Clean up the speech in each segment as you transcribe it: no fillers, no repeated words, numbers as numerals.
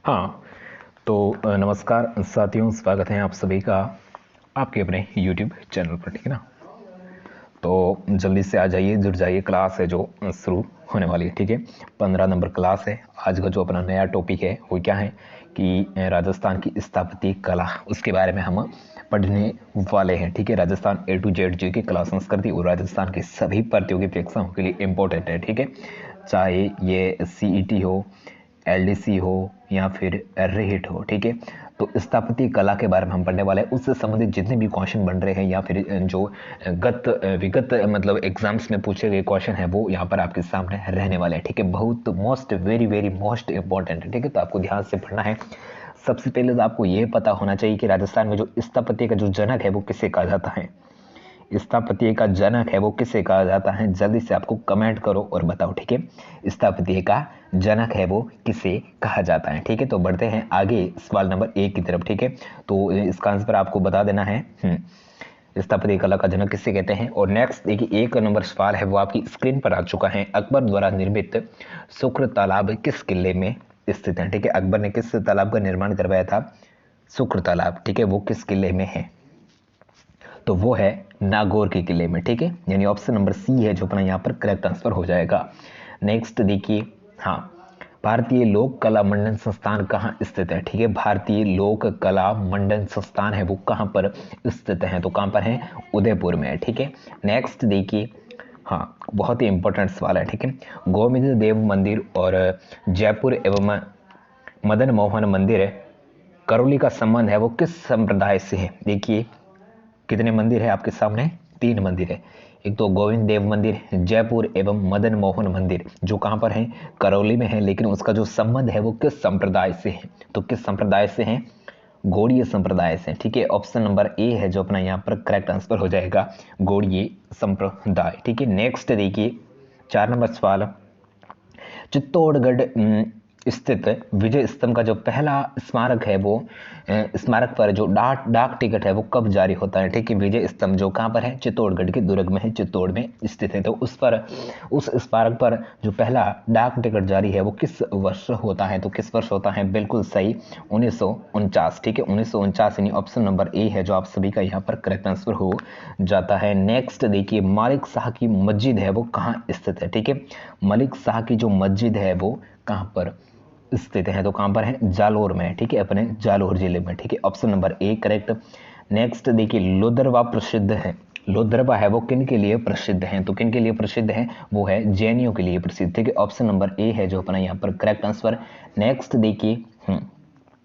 हाँ, तो नमस्कार साथियों, स्वागत है आप सभी का आपके अपने YouTube चैनल पर। ठीक है ना। तो जल्दी से आ जाइए, जुड़ जाइए, क्लास है जो शुरू होने वाली है। ठीक है, 15 नंबर क्लास है। आज का जो अपना नया टॉपिक है वो क्या है कि राजस्थान की स्थापत्य कला, उसके बारे में हम पढ़ने वाले हैं। ठीक है, राजस्थान A to Z जी की कला संस्कृति और राजस्थान के सभी प्रतियोगी परीक्षाओं के लिए इम्पोर्टेंट है। ठीक है, चाहे ये CET हो, LDC हो या फिर रेहिट हो। ठीक है, तो स्थापत्य कला के बारे में हम पढ़ने वाले हैं। उससे संबंधित जितने भी क्वेश्चन बन रहे हैं या फिर जो विगत मतलब एग्जाम्स में पूछे गए क्वेश्चन है वो यहाँ पर आपके सामने रहने वाले हैं। ठीक है, बहुत मोस्ट वेरी मोस्ट इंपॉर्टेंट है। ठीक है, तो आपको ध्यान से पढ़ना है। सबसे पहले तो आपको ये पता होना चाहिए कि राजस्थान में जो स्थापत्य का जो जनक है वो किसे कहा जाता है। स्थापत्य का जनक है वो किसे कहा जाता है, जल्दी से आपको कमेंट करो और बताओ। ठीक है, स्थापत्य का जनक है वो किसे कहा जाता है। ठीक है, तो बढ़ते हैं आगे सवाल नंबर 1 की तरफ। ठीक है, तो इसका आंसर आपको बता देना है। स्थापत्य कला का जनक किसे कहते हैं। और नेक्स्ट देखिए, 1 नंबर सवाल है वो आपकी स्क्रीन पर आ चुका है। अकबर द्वारा निर्मित शुक्र तालाब किस किले में स्थित है। ठीक है, अकबर ने किस तालाब का निर्माण करवाया था, शुक्र तालाब। ठीक है, वो किस किले में है, तो वो है नागौर के किले में। ठीक है, यानी ऑप्शन नंबर सी है जो अपना यहाँ पर करेक्ट आंसर हो जाएगा। नेक्स्ट देखिए, हाँ, भारतीय लोक कला मंडन संस्थान कहाँ स्थित है। ठीक है, भारतीय लोक कला मंडन संस्थान है वो कहाँ पर स्थित है, तो कहाँ पर है, उदयपुर में है। ठीक है, नेक्स्ट देखिए, हाँ, बहुत ही इंपॉर्टेंट सवाल है। ठीक है, गोविंद देव मंदिर और जयपुर एवं मदन मोहन मंदिर करौली का संबंध है वो किस संप्रदाय से है। देखिए, कितने मंदिर है आपके सामने, 3 मंदिर है। एक तो गोविंद देव मंदिर, जयपुर एवं मदन मोहन मंदिर, जो कहां पर है, करौली में है, लेकिन उसका जो संबंध है वो किस संप्रदाय से है, तो किस संप्रदाय से है, गौड़ीय संप्रदाय से। ठीक है, ऑप्शन नंबर ए है जो अपना यहाँ पर करेक्ट आंसर हो जाएगा, गौड़ीय संप्रदाय। ठीक है, नेक्स्ट देखिए 4 नंबर सवाल, चित्तौड़गढ़ स्थित विजय स्तंभ का जो पहला स्मारक है वो स्मारक पर जो डाक टिकट है वो कब जारी होता है। ठीक है, विजय स्तंभ जो कहाँ पर है, चित्तौड़गढ़ के दुर्ग में है, चित्तौड़ में स्थित है। तो उस स्मारक पर जो पहला डाक टिकट जारी है वो किस वर्ष होता है, तो किस वर्ष होता है, बिल्कुल सही, 1949। ठीक है, 1949 यानी ऑप्शन नंबर ए है जो आप सभी का यहाँ पर करेक्ट आंसर हो जाता है। नेक्स्ट देखिए, मालिक शाह की मस्जिद है वो कहाँ स्थित है। ठीक है, मलिक शाह की जो मस्जिद है वो कहाँ पर स्थित है, तो कहां पर है, जालोर में। ठीक है, अपने जालोर जिले में। ठीक है, option number A correct. Next देखिए, लोदरवा प्रसिद्ध है, लोदरवा है वो किन के लिए प्रसिद्ध है, तो किन के लिए प्रसिद्ध है, वो है जैनियों के लिए प्रसिद्ध। ठीक है, ऑप्शन नंबर ए है जो अपना यहाँ पर करेक्ट आंसर। नेक्स्ट देखिए,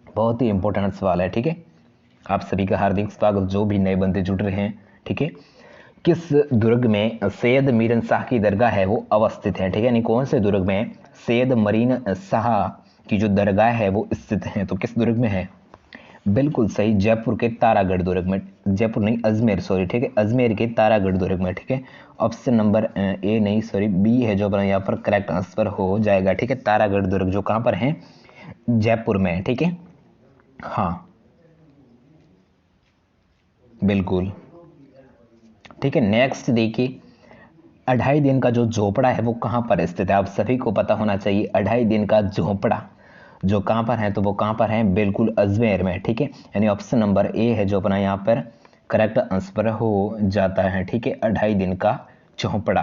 बहुत ही इंपॉर्टेंट सवाल है। ठीक है, आप सभी का हार्दिक स्वागत, जो भी नए बंदे जुड़ रहे हैं। ठीक है, किस दुर्ग में सैयद मीरन शाह की दरगाह है वो अवस्थित है। ठीक है, यानी कौन से दुर्ग में सैयद मरीन शाह की जो दरगाह है वो स्थित है, तो किस दुर्ग में है, बिल्कुल सही, जयपुर के तारागढ़ दुर्ग में। जयपुर नहीं, अजमेर, सॉरी। ठीक है, अजमेर के तारागढ़ दुर्ग में। ठीक है, ऑप्शन नंबर ए नहीं, सॉरी, बी है जो अपना यहाँ पर करेक्ट आंसर हो जाएगा। ठीक है, तारागढ़ दुर्ग जो कहाँ पर है, जयपुर में है। ठीक है, हाँ, बिल्कुल। ठीक है, नेक्स्ट देखिए, 2.5 दिन का जो झोपड़ा है वो कहाँ पर स्थित है, आप सभी को पता होना चाहिए। 2.5 दिन का झोपड़ा जो कहाँ पर है, तो वो कहाँ पर है, बिल्कुल अजमेर में। ठीक है, यानी ऑप्शन नंबर ए है जो अपना यहाँ पर करेक्ट आंसर हो जाता है। ठीक है, 2.5 दिन का झोपड़ा।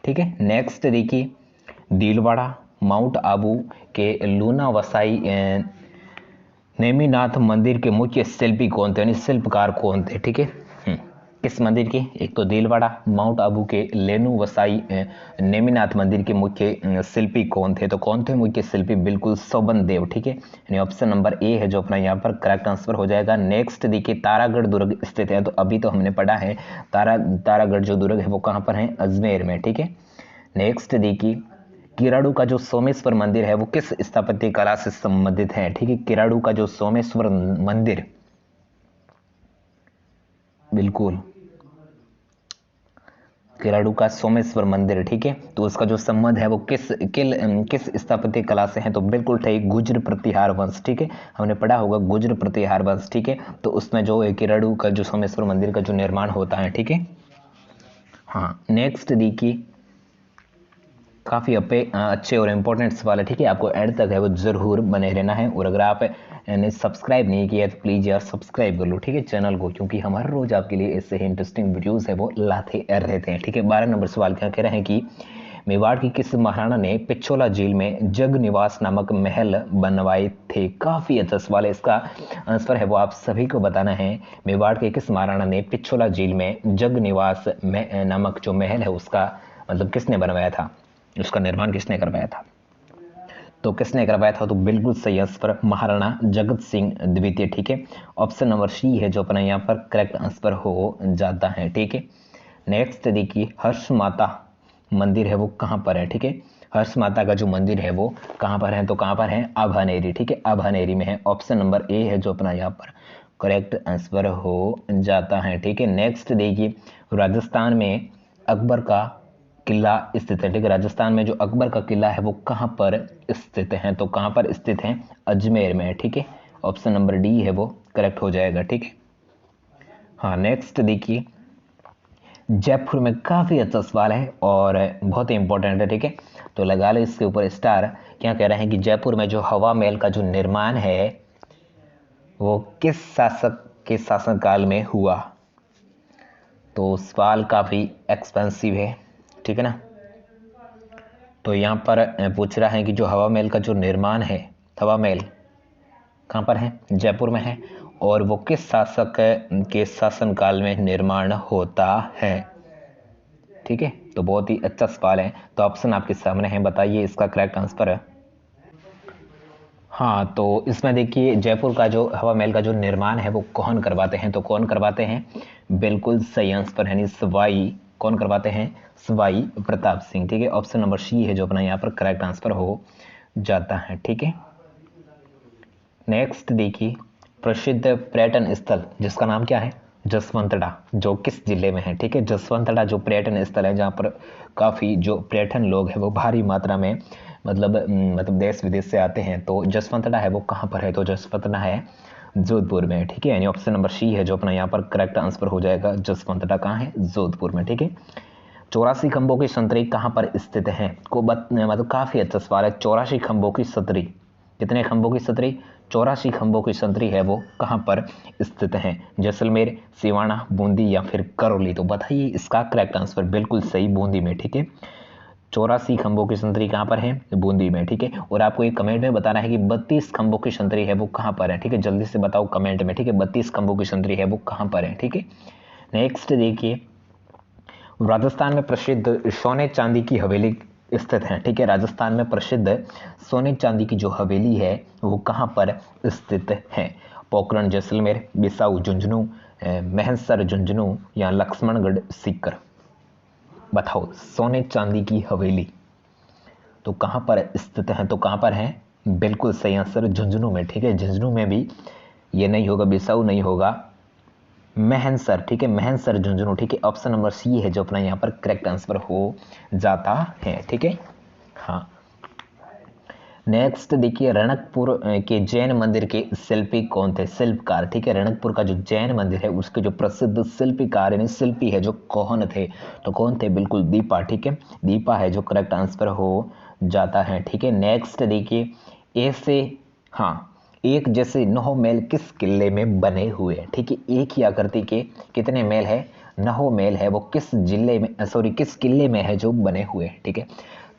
ठीक है, नेक्स्ट देखिए, दिलवाड़ा माउंट आबू के लूना वसाई नेमिनाथ मंदिर के मुख्य शिल्पी कौन थे, यानी शिल्पकार कौन थे। ठीक है, किस मंदिर के, एक तो दिलवाड़ा माउंट आबू के लेनु वसाई नेमिनाथ मंदिर के मुख्य शिल्पी कौन थे, तो कौन थे मुख्य शिल्पी, बिल्कुल सोबन देव। ठीक है, यानी ऑप्शन नंबर ए है जो अपना यहाँ पर करेक्ट आंसर हो जाएगा। नेक्स्ट देखिए, तारागढ़ दुर्ग स्थित है, तो अभी तो हमने पढ़ा है तारागढ़ जो दुर्ग है वो कहाँ पर है, अजमेर में। ठीक है, नेक्स्ट देखिए, किराड़ू का जो सोमेश्वर मंदिर है वो किस स्थापत्य कला से संबंधित है। ठीक है, किराड़ू का जो सोमेश्वर मंदिर, बिल्कुल, किराड़ू का सोमेश्वर मंदिर। ठीक है, तो उसका जो संबंध है वो किस स्थापत्य कला से है, तो बिल्कुल ठीक, गुर्जर प्रतिहार वंश। ठीक है, हमने पढ़ा होगा गुर्जर प्रतिहार वंश। ठीक है, तो उसमें जो किराड़ू का जो सोमेश्वर मंदिर का जो निर्माण होता है। ठीक है, हाँ, नेक्स्ट देखिए, काफ़ी अच्छे और इम्पोर्टेंट सवाल है, ठीक है। आपको एंड तक है वो ज़रूर बने रहना है, और अगर आप ने सब्सक्राइब नहीं किया तो प्लीज़ यार सब्सक्राइब कर लो, ठीक है, चैनल को, क्योंकि हम हर रोज़ आपके लिए ऐसे ही इंटरेस्टिंग वीडियोस है वो लाते रहते हैं, ठीक है। 12 नंबर सवाल क्या कह रहे हैं कि मेवाड़ की किस महाराणा ने पिछोला झील में जग निवास नामक महल बनवाए थे। काफ़ी अच्छा सवाल है, इसका आंसर है वो आप सभी को बताना है। मेवाड़ के किस महाराणा ने पिछोला झील में जग निवास नामक जो महल है उसका मतलब किसने बनवाया था, उसका निर्माण किसने करवाया था। तो किसने करवाया था, तो बिल्कुल सही आंसर महाराणा जगत सिंह द्वितीय, ठीक है। ऑप्शन नंबर सी है जो अपना यहाँ पर करेक्ट आंसर हो जाता है, ठीक है। नेक्स्ट देखिए, हर्ष माता मंदिर है वो कहाँ पर है, ठीक है। हर्ष माता का जो मंदिर है वो कहाँ पर है, तो कहाँ पर है, अभानेरी, ठीक है, अभानेरी में है। ऑप्शन नंबर ए है जो अपना यहाँ पर करेक्ट आंसर हो जाता है, ठीक है। नेक्स्ट देखिए, राजस्थान में अकबर का किला स्थित है, ठीक है। राजस्थान में जो अकबर का किला है वो कहाँ पर स्थित है, तो कहाँ पर स्थित है, अजमेर में है, ठीक है। ऑप्शन नंबर डी है वो करेक्ट हो जाएगा, ठीक है। हाँ, नेक्स्ट देखिए, जयपुर में काफ़ी अच्छा सवाल है और बहुत ही इंपॉर्टेंट है, ठीक है। तो लगा लो इसके ऊपर स्टार। क्या कह रहे हैं कि जयपुर में जो हवा महल का जो निर्माण है वो किस शासक के शासनकाल में हुआ। तो सवाल काफ़ी एक्सपेंसिव है, ठीक है ना। तो यहाँ पर पूछ रहा है कि जो हवा महल का जो निर्माण है, हवा महल कहाँ पर है, जयपुर में है, और वो किस शासक के शासनकाल में निर्माण होता है, ठीक है। तो बहुत ही अच्छा सवाल है, तो ऑप्शन आपके सामने है, बताइए इसका करेक्ट आंसर है। हाँ, तो इसमें देखिए, जयपुर का जो हवा महल का जो निर्माण है वो कौन करवाते हैं, तो कौन करवाते हैं, बिल्कुल सही आंसर है, सवाई कौन करवाते हैं, सवाई प्रताप सिंह, ठीक है। ऑप्शन नंबर सी है जो अपना यहाँ पर करेक्ट आंसर हो जाता है, ठीक है। नेक्स्ट देखिए, प्रसिद्ध पर्यटन स्थल जिसका नाम क्या है, जसवंतड़ा, जो किस जिले में है, ठीक है। जसवंतड़ा जो पर्यटन स्थल है जहाँ पर काफ़ी जो पर्यटन लोग हैं वो भारी मात्रा में मतलब देश विदेश से आते हैं, तो जसवंतड़ा है वो कहाँ पर है, तो जसवंतड़ा है जोधपुर में, ठीक है। यानी ऑप्शन नंबर सी है जो अपना यहाँ पर करेक्ट आंसर हो जाएगा। जसवंतड़ा कहाँ है, जोधपुर में, ठीक है। 84 खंभों की संतरी कहाँ पर स्थित है, को मतलब काफ़ी अच्छा सवाल है। 84 खंभों की संतरी, कितने खंभों की संतरी, 84 खंभों की संतरी है वो कहाँ पर स्थित है, जैसलमेर, सिवाना, बूंदी या फिर करौली। तो बताइए इसका करेक्ट आंसर, बिल्कुल सही, बूंदी में, ठीक है। 84 खंभों की संतरी कहाँ पर है, बूंदी में, ठीक है। और आपको एक कमेंट में बताना है कि 32 खंभों की संतरी है वो कहाँ पर है, ठीक है। जल्दी से बताओ कमेंट में, ठीक है, 32 खंभों की संतरी है वो कहाँ पर है, ठीक है। नेक्स्ट देखिए, राजस्थान में प्रसिद्ध सोने चांदी की हवेली स्थित है, ठीक है। राजस्थान में प्रसिद्ध सोने चांदी की जो हवेली है वो कहाँ पर स्थित है, पोखरण, जैसलमेर, बिसाऊ, झुंझुनू, महसर झुंझुनू या लक्ष्मणगढ़ सीकर। बताओ, सोने चांदी की हवेली तो कहाँ पर स्थित है, तो कहाँ पर है, बिल्कुल सही आंसर झुंझुनू में, ठीक है। झुंझुनू में भी ये नहीं होगा, बिसाऊ नहीं होगा, महनसर, ठीक है, महनसर झुंझुनू, ठीक है। ऑप्शन नंबर सी है जो अपना यहाँ पर करेक्ट आंसर हो जाता है, ठीक है। हाँ, नेक्स्ट देखिए, रणकपुर के जैन मंदिर के शिल्पी कौन थे, शिल्पकार, ठीक है। रणकपुर का जो जैन मंदिर है उसके जो प्रसिद्ध शिल्पीकार यानी शिल्पी है जो कौन थे, तो कौन थे, बिल्कुल दीपा, ठीक है, दीपा है जो करेक्ट आंसर हो जाता है, ठीक है। नेक्स्ट देखिए, ऐसे हाँ एक जैसे 9 महल किस किले में बने हुए हैं, ठीक है। एक ही आकृति के कितने महल है, 9 महल है वो किस जिले में, सॉरी किस किले में है जो बने हुए हैं, ठीक है।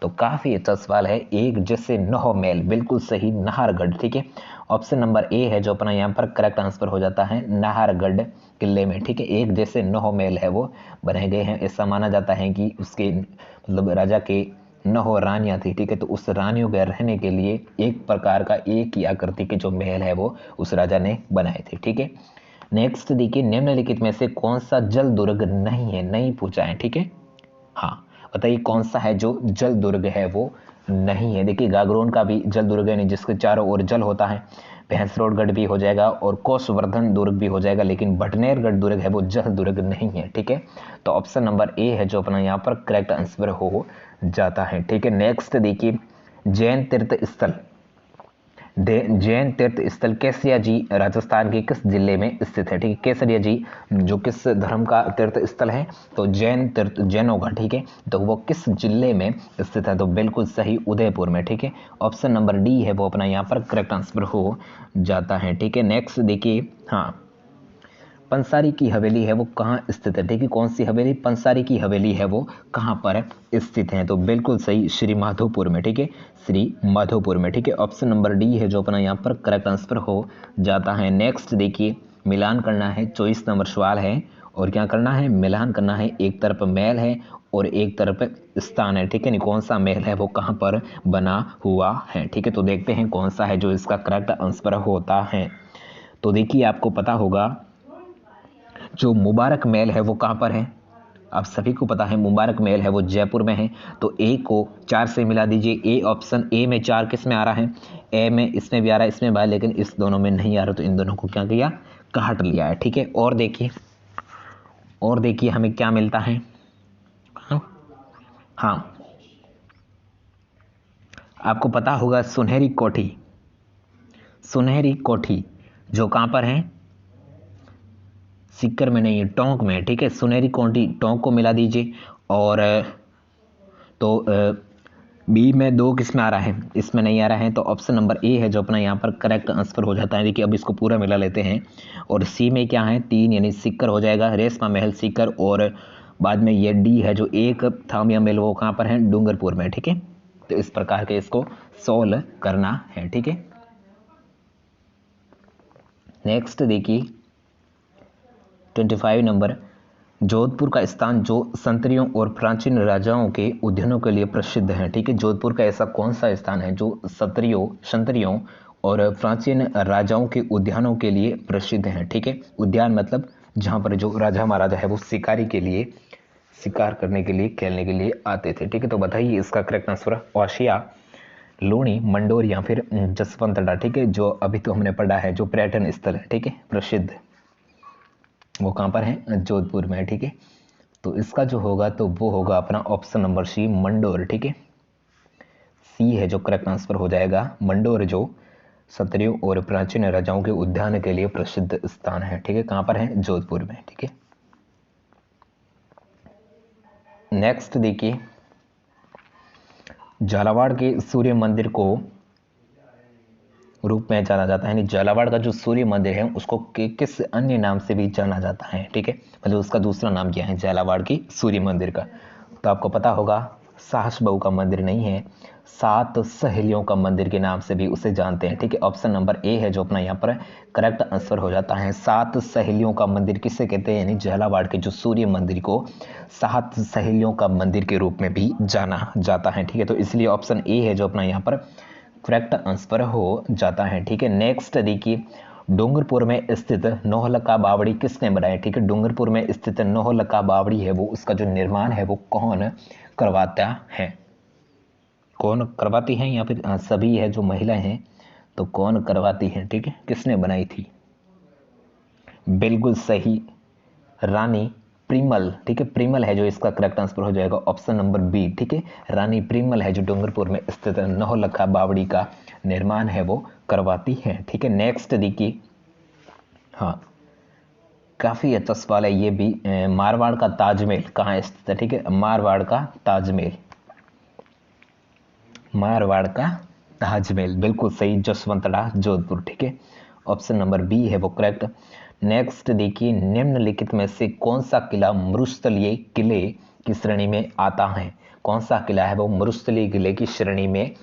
तो काफी अच्छा सवाल है, एक जैसे 9 महल, बिल्कुल सही, नाहरगढ़, ठीक है। ऑप्शन नंबर ए है जो अपना यहाँ पर करेक्ट आंसर हो जाता है, नाहरगढ़ किले में, ठीक है। एक जैसे 9 महल है वो बने गए हैं। ऐसा माना जाता है कि उसके मतलब राजा के 9 रानियां थी, ठीक है। तो उस रानियों के रहने के लिए एक प्रकार का एक ही आकृति के जो महल है वो उस राजा ने बनाए थे, ठीक है। नेक्स्ट देखिए, निम्नलिखित में से कौन सा जल दुर्ग नहीं है, नहीं पूछा है, ठीक है। हाँ, बताइए कौन सा है जो जल दुर्ग है वो नहीं है। देखिए, गागरोन का भी जल दुर्ग है नहीं, जिसके चारों ओर जल होता है। भैंसरोडगढ़ भी हो जाएगा और कोसवर्धन दुर्ग भी हो जाएगा, लेकिन भटनेरगढ़ दुर्ग है वो जल दुर्ग नहीं है, ठीक है। तो ऑप्शन नंबर ए है जो अपना यहाँ पर करेक्ट आंसर हो जाता है, ठीक है। नेक्स्ट देखिए, जैन तीर्थ स्थल जैन तीर्थ स्थल केसरिया जी राजस्थान के किस जिले में स्थित है? ठीक है, केसरिया जी जो किस धर्म का तीर्थ स्थल है? तो जैन तीर्थ, जैनों का। ठीक है, तो वो किस जिले में स्थित है? तो बिल्कुल सही, उदयपुर में। ठीक है, ऑप्शन नंबर डी है वो अपना यहाँ पर करेक्ट आंसर हो जाता है। ठीक है, नेक्स्ट देखिए, हाँ, पंसारी की हवेली है वो कहाँ स्थित है? ठीक है, कौन सी हवेली? पंसारी की हवेली है वो कहाँ पर स्थित है? तो बिल्कुल सही, श्री माधोपुर में। ठीक है, श्री माधोपुर में। ठीक है, ऑप्शन नंबर डी है जो अपना यहाँ पर करेक्ट आंसर हो जाता है। नेक्स्ट देखिए, मिलान करना है, 24 नंबर सवाल है, और क्या करना है? मिलान करना है। एक तरफ महल है और एक तरफ स्थान है। ठीक है, नहीं, कौन सा महल है वो कहाँ पर बना हुआ है? ठीक है, तो देखते हैं कौन सा है जो इसका करेक्ट आंसर होता है। तो देखिए, आपको पता होगा जो मुबारक महल है वो कहाँ पर है? आप सभी को पता है मुबारक महल है वो जयपुर में है। तो ए को 4 से मिला दीजिए। ए ऑप्शन ए में 4 किस में आ रहा है? ए में, इसमें भी आ रहा है, इसमें भी आ रहा है, लेकिन इस दोनों में नहीं आ रहा, तो इन दोनों को क्या किया? काट लिया है। ठीक है, और देखिए, और देखिए हमें क्या मिलता है। हाँ, आपको पता होगा सुनहरी कोठी, सुनहरी कोठी जो कहाँ पर है? सीकर में नहीं है, टोंक में। ठीक है, सुनहरी कोठी टोंक को मिला दीजिए। और तो बी में 2 किस में आ रहा है? इसमें नहीं आ रहा है, तो ऑप्शन नंबर ए है जो अपना यहाँ पर करेक्ट आंसर हो जाता है। देखिए, अब इसको पूरा मिला लेते हैं। और सी में क्या है? 3, यानी सीकर हो जाएगा, रेशमा महल सीकर। और बाद में ये डी है जो एक थामिया महल वो कहाँ पर है? डूंगरपुर में। ठीक है, तो इस प्रकार के इसको सोल्व करना है। ठीक है, नेक्स्ट देखिए 25 नंबर, जोधपुर का स्थान जो संतरियों और प्राचीन राजाओं के उद्यानों के लिए प्रसिद्ध है। ठीक है, जोधपुर का ऐसा कौन सा स्थान है जो संतरियों और प्राचीन राजाओं के उद्यानों के लिए प्रसिद्ध है? ठीक है, उद्यान मतलब जहाँ पर जो राजा महाराजा है वो शिकारी के लिए, शिकार करने के लिए, खेलने के लिए आते थे। ठीक है, तो बताइए इसका करेक्ट आंसर ओशिया, लूणी, मंडोर या फिर जसवंतड़ा। ठीक है, जो अभी तो हमने पढ़ा है जो पर्यटन स्थल है, ठीक है, प्रसिद्ध, वो कहाँ पर है? जोधपुर में। ठीक है, तो इसका जो होगा तो वो होगा अपना ऑप्शन नंबर सी, मंडोर। ठीक है, सी है जो करेक्ट आंसर हो जाएगा, मंडोर, जो क्षत्रियों और प्राचीन राजाओं के उद्यान के लिए प्रसिद्ध स्थान है। ठीक है, कहाँ पर है? जोधपुर में। ठीक है, नेक्स्ट देखिए, झालावाड़ के सूर्य मंदिर को रूप में जाना जाता है, यानी झालावाड़ का जो सूर्य मंदिर है उसको किस अन्य नाम से भी जाना जाता है? ठीक है, मतलब उसका दूसरा नाम क्या है झालावाड़ की सूर्य मंदिर का? तो आपको पता होगा साहस बहू का मंदिर नहीं है, 7 सहेलियों का मंदिर के नाम से भी उसे जानते हैं। ठीक है, ऑप्शन नंबर ए है जो अपना यहाँ पर करेक्ट आंसर हो जाता है। 7 सहेलियों का मंदिर किसे कहते हैं? यानी झालावाड़ के जो सूर्य मंदिर को 7 सहेलियों का मंदिर के रूप में भी जाना जाता है। ठीक है, तो इसलिए ऑप्शन ए है जो अपना यहाँ पर करेक्ट आंसर हो जाता है। ठीक है, नेक्स्ट देखिए, डूंगरपुर में स्थित नौलखा बावड़ी किसने बनाई? ठीक है, डूंगरपुर में स्थित नौलखा बावड़ी है वो, उसका जो निर्माण है वो कौन करवाता है? कौन करवाती हैं, या फिर सभी है जो महिलाएं हैं, तो कौन करवाती हैं? ठीक है, किसने बनाई थी? बिल्कुल सही, रानी प्रीमल। ठीक है, प्रीमल है जो इसका करेक्ट आंसर हो जाएगा, ऑप्शन नंबर बी। ठीक है, रानी प्रीमल है जो डूंगरपुर में स्थित नौलखा बावड़ी का निर्माण है वो करवाती है। ठीक है, नेक्स्ट देखिए, हाँ, काफी अच्छा सवाल है ये भी, मारवाड़ का ताजमहल कहाँ स्थित है? ठीक है, मारवाड़ का ताजमहल, मारवाड़ का ताजमहल बिल्कुल सही, जसवंतड़ा जोधपुर। ठीक है, ऑप्शन नंबर बी है वो करेक्ट। नेक्स्ट देखिए, निम्नलिखित में से कौन सा किला मरुस्थलीय किले की श्रेणी में आता है? कौन सा किला है वो मरुस्थलीय किले की श्रेणी में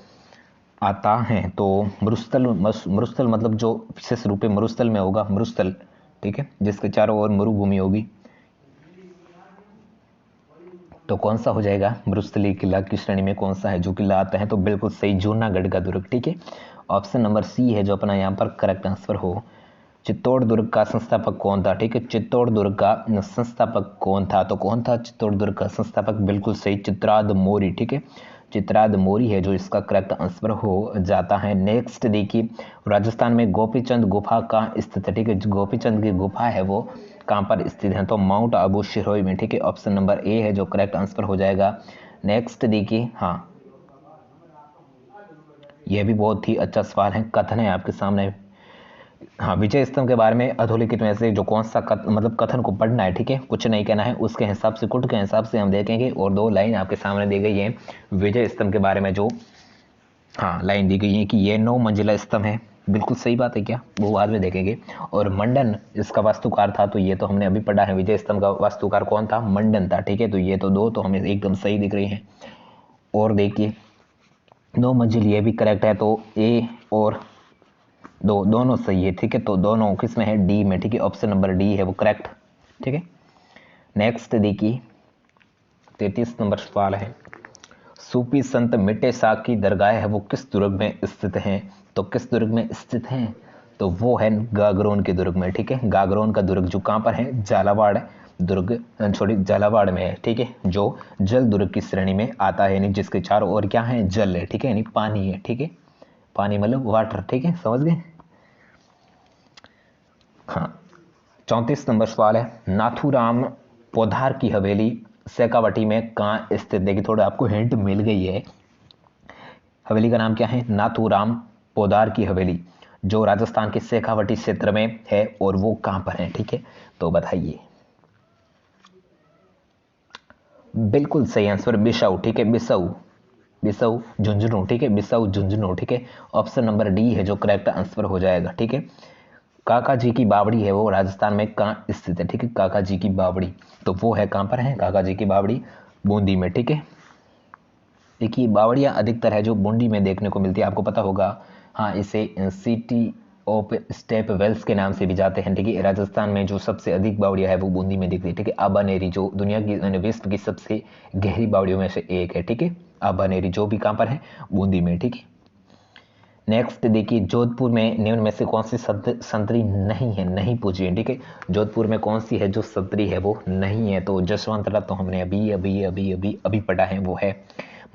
आता है? तो मरुस्थल मतलब जो विशेष रूप में मरुस्थल में होगा, मरुस्थल, ठीक है, जिसके चारों ओर मरुभूमि होगी, तो कौन सा हो जाएगा? मरुस्थलीय किला की श्रेणी में कौन सा है जो किला आता है? तो बिल्कुल सही, जूनागढ़ का दुर्ग। ठीक है, ऑप्शन नंबर सी है जो अपना यहाँ पर करेक्ट आंसर हो। चित्तौड़ दुर्ग का संस्थापक कौन था? ठीक है, चित्तौड़ दुर्ग का संस्थापक कौन था? तो कौन था चित्तौड़ दुर्ग का संस्थापक? बिल्कुल सही, चित्राद मौर्य। ठीक है, चित्राद मौर्य है जो इसका करेक्ट आंसर हो जाता है। नेक्स्ट देखिए, राजस्थान में गोपीचंद गुफा कहाँ स्थित है? ठीक है, गोपीचंद की गुफा है वो कहाँ पर स्थित है? तो माउंट आबू सिरोही में। ठीक है, ऑप्शन नंबर ए है जो करेक्ट आंसर हो जाएगा। नेक्स्ट देखिए, हाँ, यह भी बहुत ही अच्छा सवाल है, कथन है आपके सामने। हाँ, विजय स्तंभ के बारे में अधोलिखित में से जो कौन सा मतलब कथन को पढ़ना है, ठीक है, कुछ नहीं कहना है, उसके हिसाब से कुट के हिसाब से हम देखेंगे। और 2 लाइन आपके सामने दी गई है विजय स्तंभ के बारे में, जो हाँ लाइन दी गई है कि ये 9 मंजिला स्तंभ है। बिल्कुल सही बात है क्या, वो बाद में देखेंगे। और मंडन इसका वास्तुकार था, तो ये तो हमने अभी पढ़ा है, विजय स्तंभ का वास्तुकार कौन था, मंडन था, ठीक है। तो ये तो 2 तो हमें एकदम सही दिख रही है। और देखिए 9 मंजिल ये भी करेक्ट है, तो ए और 2 दोनों सही है, ठीक है। तो दोनों किस में है, डी में, ठीक है। ऑप्शन नंबर डी है वो करेक्ट, ठीक है। नेक्स्ट देखिए 33 नंबर सवाल है, सूफी संत मिटे साहब की दरगाह है वो किस दुर्ग में स्थित है। तो किस दुर्ग में स्थित है, तो वो है गागरोन के दुर्ग में, ठीक है। गागरोन का दुर्ग जो कहाँ पर है, झालावाड़ दुर्ग, छोटी झालावाड़ में है, ठीक है, जो जल दुर्ग की श्रेणी में आता है, यानी जिसके चारों ओर क्या है, जल है, ठीक है, यानी पानी है, ठीक है, पानी मतलब वाटर, ठीक है, समझ गए। हाँ, 34 नंबर सवाल है, नाथूराम पोधार की हवेली शेखावटी में कहाँ स्थित। देखिए थोड़ा आपको हिंट मिल गई है, हवेली का नाम क्या है, नाथूराम पोधार की हवेली, जो राजस्थान के शेखावटी क्षेत्र में है, और वो कहाँ पर है, ठीक है। तो बताइए। बिल्कुल सही आंसर बिसाऊ, ठीक है, बिसाऊ, बिसाऊ झुंझुनू, ठीक है, बिसाऊ झुंझुनू, ठीक है। ऑप्शन नंबर डी है जो करेक्ट आंसर हो जाएगा, ठीक है। काका जी की बावड़ी है वो राजस्थान में कहाँ स्थित है, ठीक है, काका जी की बावड़ी, तो वो है कहाँ पर है, काका जी की बावड़ी बूंदी में, ठीक है। देखिए बावड़ियाँ अधिकतर है जो बूंदी में देखने को मिलती है, आपको पता होगा। हाँ, इसे सिटी ऑफ स्टेप वेल्स के नाम से भी जाते हैं, ठीक है। राजस्थान में जो सबसे अधिक बावड़िया है वो बूंदी में दिखती है, ठीक है। आबानेरी जो दुनिया की विश्व की सबसे गहरी बावड़ियों में से एक है, ठीक है, आबानेरी, जो भी कहाँ पर है, बूंदी में, ठीक है। नेक्स्ट देखिए, जोधपुर में निम्न में से कौन सी संतरी नहीं है, नहीं पूछी है, ठीक है। जोधपुर में कौन सी है जो संतरी है वो नहीं है, तो जसवंतरा तो हमने अभी अभी अभी अभी अभी पढ़ा है, वो है।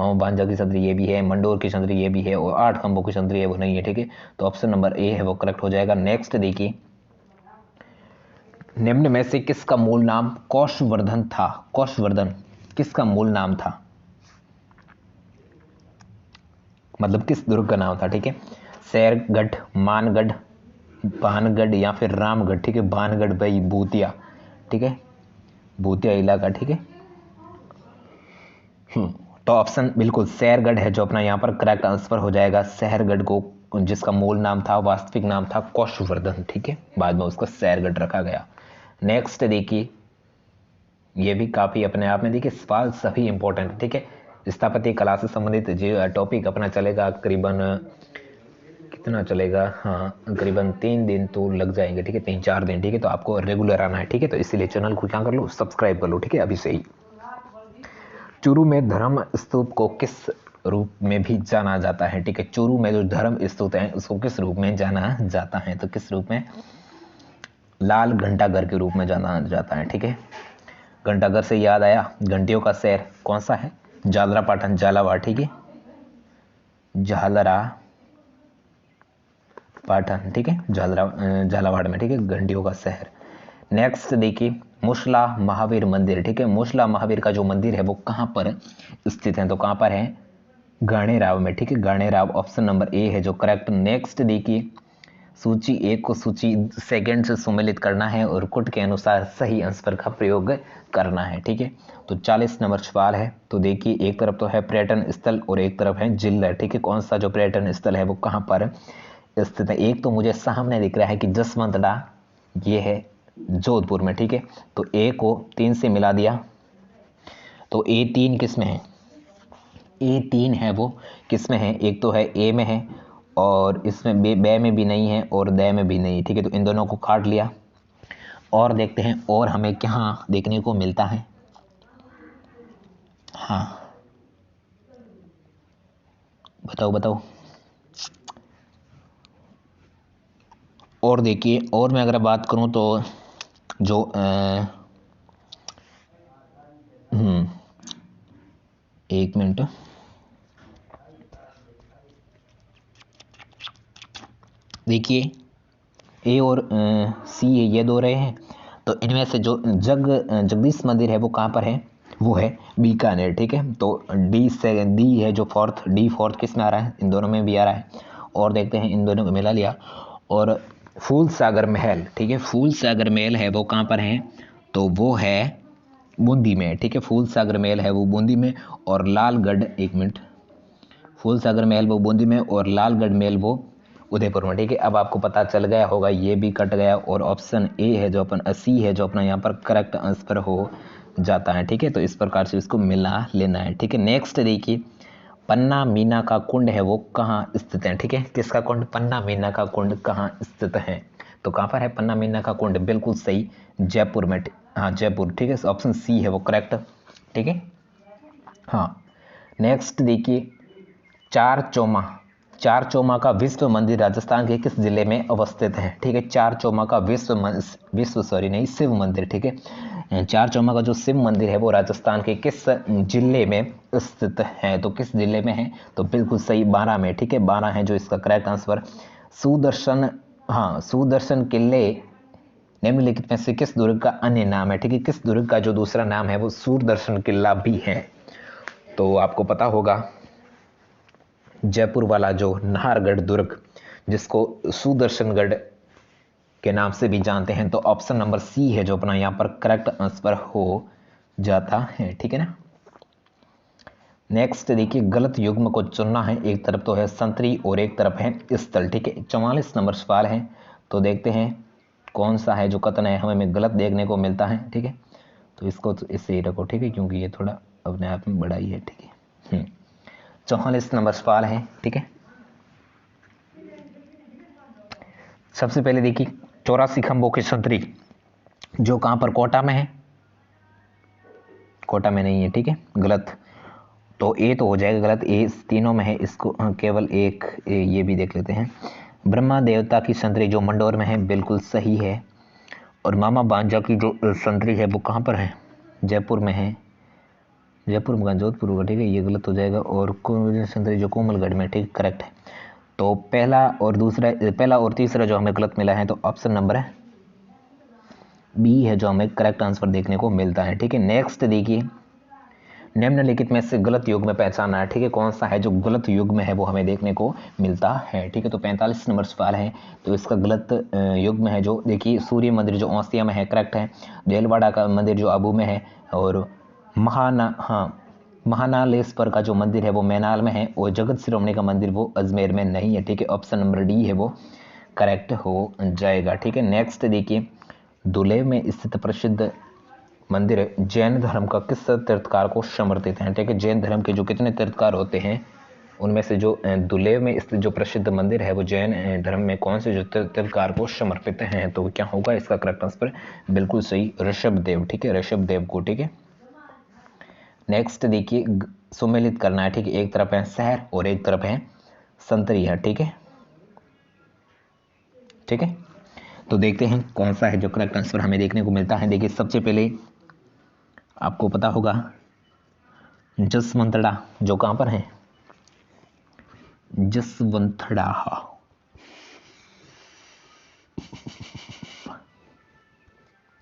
मामा बांजा की संतरी ये भी है, मंडोर की संतरी ये भी है, और 8 खंभों की संतरी है वो नहीं है, ठीक है। तो ऑप्शन नंबर ए है वो करेक्ट हो जाएगा। नेक्स्ट देखिए, निम्न में से किसका मूल नाम कौशवर्धन था। कौशवर्धन किसका मूल नाम था, मतलब किस दुर्ग का नाम था, ठीक है। शेरगढ़, मानगढ़, भानगढ़ या फिर रामगढ़, ठीक है। भानगढ़ भाई भूतिया, ठीक है, भूतिया इलाका, ठीक है। तो ऑप्शन बिल्कुल शेरगढ़ है जो अपना यहाँ पर करेक्ट आंसर हो जाएगा। शेरगढ़ को जिसका मूल नाम था, वास्तविक नाम था कौशवर्धन, ठीक है, बाद में उसको शेरगढ़ रखा गया। नेक्स्ट देखिए, ये भी काफी अपने आप में देखिए सवाल सभी इंपॉर्टेंट, ठीक है। स्थापत्य कला से संबंधित जो टॉपिक अपना चलेगा करीबन कितना चलेगा, हाँ करीबन 3 दिन तो लग जाएंगे, ठीक है, 3-4 दिन, ठीक है। तो आपको रेगुलर आना है, ठीक है। तो इसीलिए चैनल को क्या कर लो, सब्सक्राइब कर लो, ठीक है, अभी से ही। चूरू में धर्म स्तूप को किस रूप में भी जाना जाता है, ठीक है। चूरू में जो धर्म स्तूप है उसको किस रूप में जाना जाता है, तो किस रूप में, लाल घंटाघर के रूप में जाना जाता है, ठीक है। घंटाघर से याद आया, घंटियों का शहर कौन सा है, झालरा पाटन, झालावाड़, ठीक है, झालरा पाटन, ठीक है, झालावाड़ में, ठीक है, घंटियों का शहर। नेक्स्ट देखिए, मुसला महावीर मंदिर, ठीक है। मुसला महावीर का जो मंदिर है वो कहाँ पर स्थित है, तो कहाँ पर है, गाणेराव में, ठीक है, गाणेराव, ऑप्शन नंबर ए है जो करेक्ट। नेक्स्ट देखिए, सूची 1 को सूची सेकंड से सम्मिलित करना है और कुट के अनुसार सही आंसर का प्रयोग करना है, ठीक है। तो 40 नंबर सवाल है, तो देखिए एक तरफ तो है पर्यटन स्थल और एक तरफ है जिला, ठीक है। कौन सा जो पर्यटन स्थल है वो कहाँ पर स्थित है, एक तो मुझे सामने दिख रहा है कि जसवंतड़ा, ये है जोधपुर में, ठीक है। तो ए को 3 से मिला दिया, तो A3 किस में है, A3 है वो किस में है, एक तो है ए में है, और इसमें बे में भी नहीं है और द में भी नहीं, ठीक है। तो इन दोनों को काट लिया, और देखते हैं और हमें क्या देखने को मिलता है। हाँ बताओ बताओ, और देखिए, और मैं अगर बात करूं तो जो एक मिनट, देखिए ए और सी ये दो रहे हैं, तो इनमें से जो जगदीश मंदिर है वो कहाँ पर है, वो है बीकानेर। ठीक है, तो डी है जो फोर्थ किस में आ रहा है, इन दोनों में भी आ रहा है। और देखते हैं, इन दोनों को मिला लिया। और फूल सागर महल, ठीक है, फूल सागर महल है वो कहाँ पर है, तो वो है बूंदी में। ठीक है, फूल सागर महल है वो बूंदी में। और लालगढ़, एक मिनट, फूल सागर महल वो बूंदी में और लालगढ़ महल वो उदयपुर में। ठीक है, अब आपको पता चल गया होगा, ये भी कट गया और ऑप्शन ए है जो अपन सी है जो अपना यहाँ पर करेक्ट आंसर हो जाता है। ठीक है, तो इस प्रकार से इसको मिला लेना है। ठीक है, नेक्स्ट देखिए, पन्ना मीना का कुंड है वो कहाँ स्थित है। ठीक है, किसका कुंड, पन्ना मीना का कुंड कहाँ स्थित है, तो कहाँ पर है पन्ना मीना का कुंड, बिल्कुल सही, जयपुर में। हाँ जयपुर, ठीक है, ऑप्शन सी है वो करेक्ट। ठीक है, हाँ नेक्स्ट देखिए, चार चौमा का विश्व मंदिर राजस्थान के किस जिले में अवस्थित है। ठीक है, चार चौमा का शिव मंदिर। ठीक है, चार चौमा का जो शिव मंदिर है वो राजस्थान के किस जिले में स्थित है, तो किस जिले में है, तो बिल्कुल सही, 12 में। ठीक है, 12 है जो इसका करेक्ट आंसर। सुदर्शन किले निम्नलिखित में से किस दुर्ग का अन्य नाम है। ठीक है, किस दुर्ग का जो दूसरा नाम है वो सुदर्शन किला भी है, तो आपको पता होगा जयपुर वाला जो नाहरगढ़ दुर्ग, जिसको सुदर्शनगढ़ के नाम से भी जानते हैं, तो ऑप्शन नंबर सी है जो अपना यहाँ पर करेक्ट आंसर हो जाता है। ठीक है ना। नेक्स्ट देखिए, गलत युग्म को चुनना है, एक तरफ तो है संतरी और एक तरफ है स्थल। ठीक है, 44 नंबर सवाल है, तो देखते हैं कौन सा है जो कथन है हमें गलत देखने को मिलता है। ठीक है, तो इसको तो इससे ही रखो। ठीक है, क्योंकि ये थोड़ा अपने आप में बड़ा ही है। ठीक है, 44 नंबर सवाल है। ठीक है, सबसे पहले देखिए, 84 खंभों की संतरी जो कहां पर, कोटा में है, कोटा में नहीं है। ठीक है, गलत, तो ए तो हो जाएगा गलत, ए तीनों में है, इसको केवल एक ये भी देख लेते हैं। ब्रह्मा देवता की संतरी जो मंडोर में है, बिल्कुल सही है। और मामा बांजा की जो संतरी है वो कहाँ पर है, जयपुर में है, जयपुर में जोधपुर का। ठीक है, ये गलत हो जाएगा। और संतरी जो कोमलगढ़ में, ठीक, करेक्ट है। तो पहला और तीसरा जो हमें गलत मिला है, तो ऑप्शन नंबर है बी है जो हमें करेक्ट आंसर देखने को मिलता है। ठीक है, नेक्स्ट देखिए, निम्नलिखित में से गलत युग में पहचानना है। ठीक है, कौन सा है जो गलत युग में है वो हमें देखने को मिलता है। ठीक है, तो 45 नंबर सवाल है, तो इसका गलत युग में है जो, देखिए, सूर्य मंदिर जो औसिया में है, करेक्ट है। देलवाड़ा का मंदिर जो आबू में है, और महानालेश्वर का जो मंदिर है वो मैनाल में है, और जगत शिरोमणि का मंदिर वो अजमेर में नहीं है। ठीक है, ऑप्शन नंबर डी है वो करेक्ट हो जाएगा। ठीक है, नेक्स्ट देखिए, दुलेव में स्थित प्रसिद्ध मंदिर जैन धर्म का किस तीर्थकार को समर्पित है। ठीक है, जैन धर्म के जो कितने तीर्थकार होते हैं उनमें से जो दुलेव में स्थित जो प्रसिद्ध मंदिर है वो जैन धर्म में कौन से जो तीर्थकार को समर्पित हैं, तो क्या होगा इसका करेक्ट आंसर, बिल्कुल सही, ऋषभ देव। ठीक है, ऋषभ देव को। ठीक है, नेक्स्ट देखिए, सुमेलित करना है। ठीक है, एक तरफ है शहर और एक तरफ है संतरी है। ठीक है, ठीक है, तो देखते हैं कौन सा है जो करेक्ट आंसर हमें देखने को मिलता है। देखिए, सबसे पहले आपको पता होगा जसवंतड़ा जो कहां पर है, जसवंतड़ा,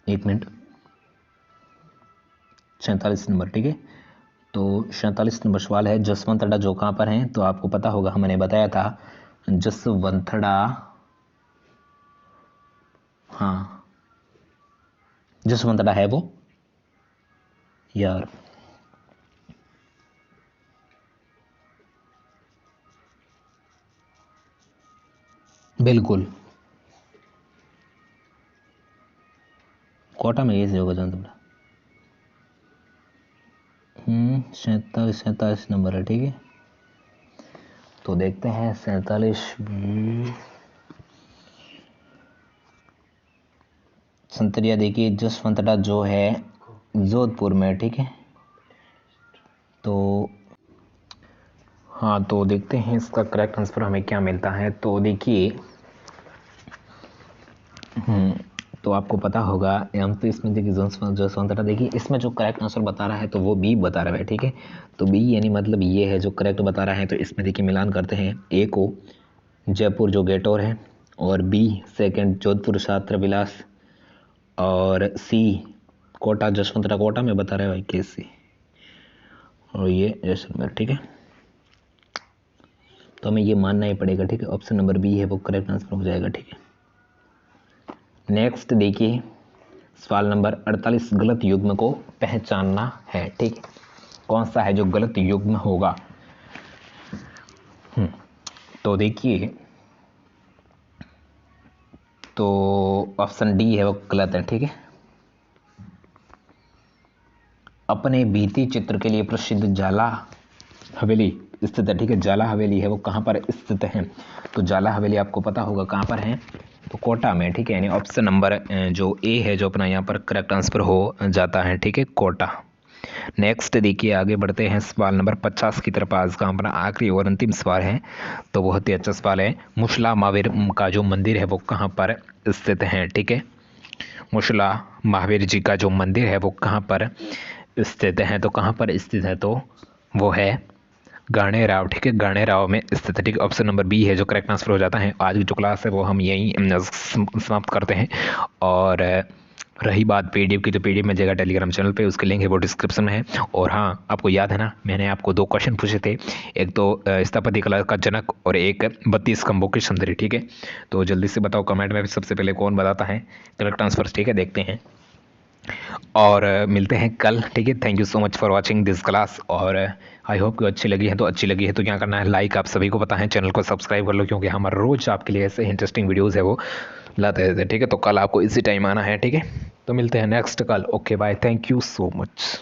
एक मिनट, 47 नंबर। ठीक है, तो 47 नंबर सवाल है, जसवंतड़ा जो कहां पर है, तो आपको पता होगा, हमने बताया था जसवंतड़ा, हाँ जसवंतड़ा है वो यार, बिल्कुल कोटा में ये होगा जसवंतड़ा। 47 नंबर है। ठीक है, तो देखते हैं 47 संतरिया। देखिए, जसवंतड़ा जो है जोधपुर में। ठीक है, तो हाँ, तो देखते हैं इसका करेक्ट आंसर हमें क्या मिलता है। तो देखिए, तो आपको पता होगा, हम तो इसमें देखिए जसवंतड़ा, देखिए इसमें जो करेक्ट आंसर बता रहा है तो वो बी बता रहा है। ठीक है, तो बी यानी मतलब ये है जो करेक्ट बता रहा है, तो इसमें देखिए मिलान करते हैं, ए को जयपुर जो गेटोर है, और बी सेकंड जोधपुर छात्र विलास, और सी कोटा जसवंतड़ा, कोटा में बता रहे हैं भाई कैसे, और ये जैसलमेर, ठीक है। तो हमें ये मानना ही पड़ेगा, ठीक है। ऑप्शन नंबर बी है वो करेक्ट आंसर हो जाएगा, ठीक है। नेक्स्ट देखिए सवाल नंबर 48, गलत युग्म को पहचानना है, ठीक है। कौन सा है जो गलत युग्म होगा? तो देखिए, तो ऑप्शन डी है वो गलत है, ठीक है। अपने भित्ति चित्र के लिए प्रसिद्ध जाला हवेली स्थित है, ठीक है। जाला हवेली है वो कहाँ पर स्थित है? तो जाला हवेली आपको पता होगा कहाँ पर है, तो कोटा में, ठीक है। यानी ऑप्शन नंबर जो ए है जो अपना यहाँ पर करेक्ट आंसर हो जाता है, ठीक है, कोटा। नेक्स्ट देखिए आगे बढ़ते हैं सवाल नंबर 50 की तरफ। आज का अपना आखिरी और अंतिम सवाल है, तो बहुत ही अच्छा सवाल है। मुशला महावीर का जो मंदिर है वो कहाँ पर स्थित है, ठीक है। मुशला महावीर जी का जो मंदिर है वो कहाँ पर स्थित है? तो कहाँ पर स्थित है? तो वो है गाणेराव, ठीक है, गाणेराव में स्थित है, ठीक है। ऑप्शन नंबर बी है जो करेक्ट आंसर हो जाता है। आज की जो क्लास है वो हम यहीं समाप्त करते हैं। और रही बात पीडीएफ की, तो पीडीएफ में जगह टेलीग्राम चैनल पे, उसके लिंक है वो डिस्क्रिप्शन में है। और हाँ, आपको याद है ना, मैंने आपको 2 क्वेश्चन पूछे थे, एक तो स्थापत्य कला का जनक और एक 32 खंभों की सुंदरी, ठीक है। तो जल्दी से बताओ कमेंट में सबसे पहले कौन बताता है करेक्ट आंसर, ठीक है। देखते हैं और मिलते हैं कल, ठीक है। Thank you so much for watching this class. और आई होप कि अच्छी लगी है तो क्या करना है, लाइक, आप सभी को पता है, चैनल को सब्सक्राइब कर लो, क्योंकि हमारा रोज आपके लिए ऐसे इंटरेस्टिंग वीडियोस है वो लाते रहते हैं, ठीक है। तो कल आपको इसी टाइम आना है, ठीक है। तो मिलते हैं नेक्स्ट कल। Okay bye, thank you so much.